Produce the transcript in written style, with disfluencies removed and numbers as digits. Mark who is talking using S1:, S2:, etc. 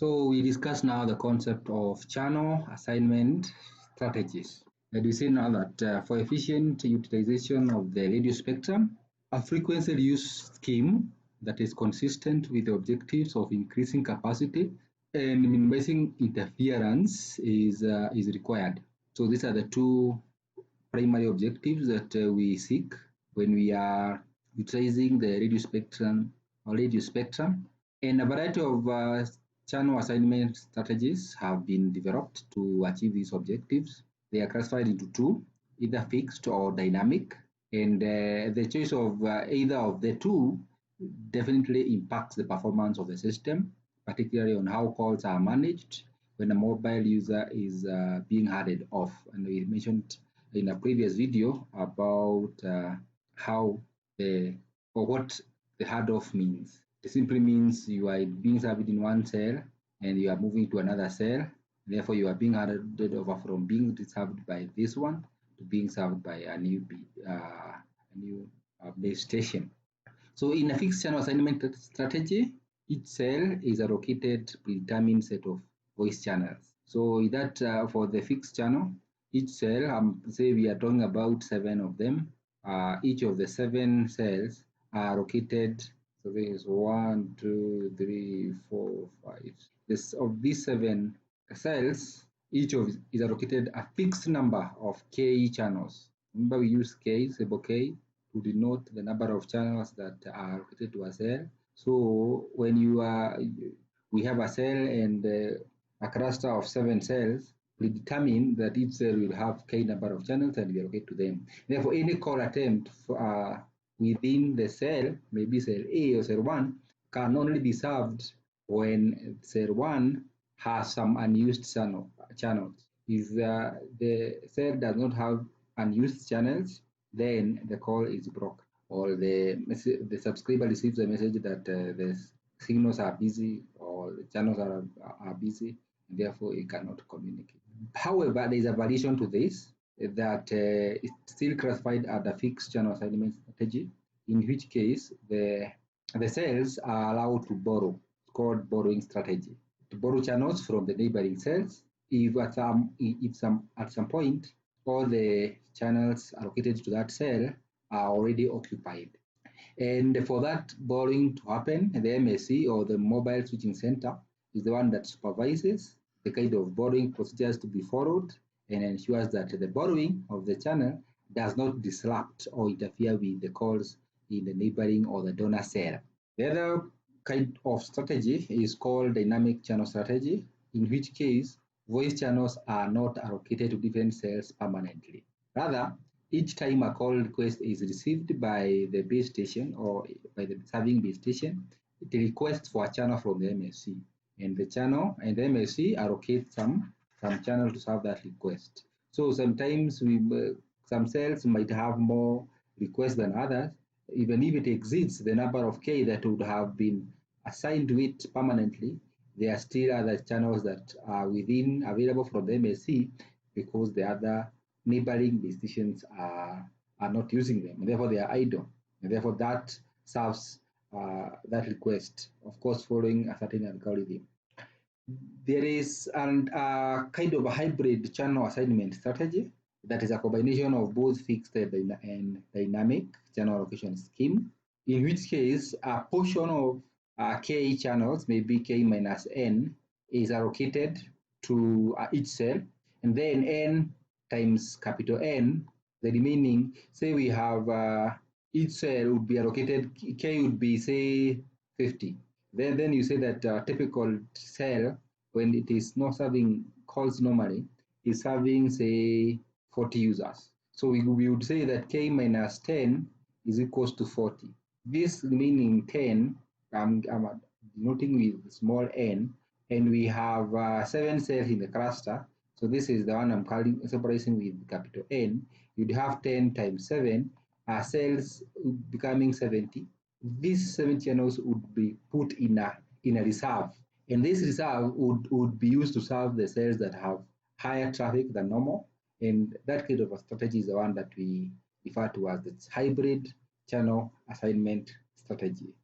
S1: So we discuss now the concept of channel assignment strategies. And we see now that for efficient utilization of the radio spectrum, a frequency reuse scheme that is consistent with the objectives of increasing capacity and minimizing interference is required. So these are the two primary objectives that we seek when we are utilizing the radio spectrum and a variety of channel assignment strategies have been developed to achieve these objectives. They are classified into two, either fixed or dynamic, and the choice of either of the two definitely impacts the performance of the system, particularly on how calls are managed when a mobile user is being added off. And we mentioned in a previous video about how what the hard off means. It simply means you are being served in one cell and you are moving to another cell. Therefore, you are being handed over from being served by this one to being served by a new base station. So in a fixed channel assignment strategy, each cell is allocated predetermined set of voice channels. So that for the fixed channel, each cell, say we are talking about 7 of them, each of the 7 cells are allocated. So there is 1, 2, 3, 4, 5. Of these 7 cells, each of is allocated a fixed number of K channels. Remember, we use K, symbol K, to denote the number of channels that are allocated to a cell. So when we have a cell and a cluster of 7 cells, we determine that each cell will have K number of channels and we allocate to them. Therefore, any call attempt within the cell, maybe cell A or cell 1, can only be served when cell 1 has some unused channels. If the cell does not have unused channels, then the call is broken, or the subscriber receives a message that the signals are busy or the channels are busy, and therefore it cannot communicate. However, there is a variation to this that is still classified as a fixed channel assignment strategy, in which case the cells are allowed to borrow. It's called borrowing strategy, to borrow channels from the neighboring cells if at some point all the channels allocated to that cell are already occupied. And for that borrowing to happen, the MSC or the mobile switching center is the one that supervises the kind of borrowing procedures to be followed and ensures that the borrowing of the channel does not disrupt or interfere with the calls in the neighboring or the donor cell. The other kind of strategy is called dynamic channel strategy, in which case voice channels are not allocated to different cells permanently. Rather, each time a call request is received by the base station or by the serving base station, it requests for a channel from the MSC. And the channel and the MSC allocate some channel to serve that request. So sometimes some cells might have more requests than others. Even if it exceeds the number of K that would have been assigned to it permanently, there are still other channels that are available from the MSC because the other neighboring base stations are not using them. And therefore, they are idle. And therefore, that serves that request, of course, following a certain algorithm. There is a kind of a hybrid channel assignment strategy that is a combination of both fixed and dynamic channel allocation scheme, in which case a portion of K channels, maybe K minus N, is allocated to each cell, and then N times capital N, the remaining, say we have each cell would be allocated, K would be, say, 50. Then you say that a typical cell, when it is not serving calls normally, is serving, say, 40 users. So we would say that K minus 10 is equals to 40. This remaining 10, I'm denoting with small n, and we have 7 cells in the cluster. So this is the one I'm separating with capital N. You'd have 10 times 7 cells becoming 70. These 7 channels would be put in a reserve, and this reserve would be used to serve the cells that have higher traffic than normal. And that kind of a strategy is the one that we refer to as the hybrid channel assignment strategy.